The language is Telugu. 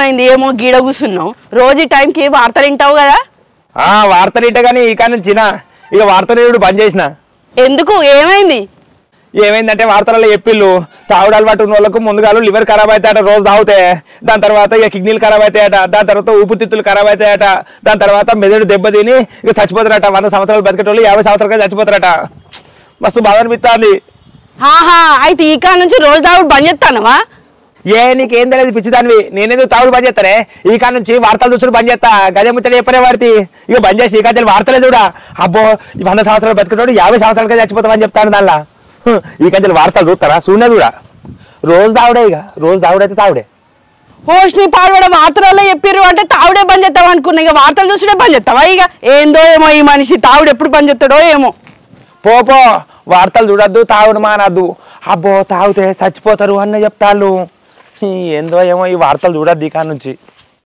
ఏమైంది ఏమో గీడ కూర్చున్నావు రోజు టైంకి వార్తలు వింటావు కదా వార్తలు ఇంటే కానీ ఈ కానీ చిన్న ఇక వార్తలు బంద్ చేసిన ఎందుకు ఏమైంది ఏమైందంటే వార్తలలో చెప్పిళ్ళు తాగుడు అలవాటు ఉన్న వాళ్ళకు ముందుగా లివర్ ఖరాబ్ అవుతాయట రోజు తాగితే దాని తర్వాత ఇక కిడ్నీలు ఖరాబ్ అవుతాయట దాని తర్వాత ఊపిరితిత్తులు ఖరాబ్ అవుతాయట దాని తర్వాత మెదడు దెబ్బతిని ఇక చచ్చిపోతారట 100 సంవత్సరాలు బతికేటోళ్ళు 50 సంవత్సరాలుగా చచ్చిపోతారట మస్తు బాధ అనిపిస్తుంది అయితే ఈ కాడ నుంచి రోజు తాగుడు బంద్ చేస్తానవా నీకేం తెలియదు పిచ్చిదానివి నేనేదో తాగుడు బంద్ చేస్తానే ఈ కాడ నుంచి వార్తలు చూసుడు బంద్ చేస్తా గదే ముచ్చట చెప్పనే వాడితే ఇక బంద్ చేసి ఈ కాదు వార్తలే చూడా అబ్బో 100 సంవత్సరాలు బతికేటోడు 50 సంవత్సరాలుగా చచ్చిపోతామని చెప్తాను దానిలా ఈ కంచెలు వార్తలు చూస్తారా చూడనే కూడా రోజు తాగుడే ఇక రోజు తాగుడైతే తాగుడే నీ పాడబడ వార్తలలో చెప్పారు అంటే తాగుడే బంద్ చేస్తావు అనుకున్నా ఇక వార్తలు చూసుడే బంద్ చేస్తావా ఇక ఏందో ఏమో ఈ మనిషి తాగుడు ఎప్పుడు బంద్ చేస్తాడో ఏమో పో వార్తలు చూడద్దు తాగుడు మానద్దు అబ్బో తాగితే చచ్చిపోతారు అన్న చెప్తాళ్ళు ఏందో ఏమో ఈ వార్తలు చూడద్దు ఈ కాడ నుంచి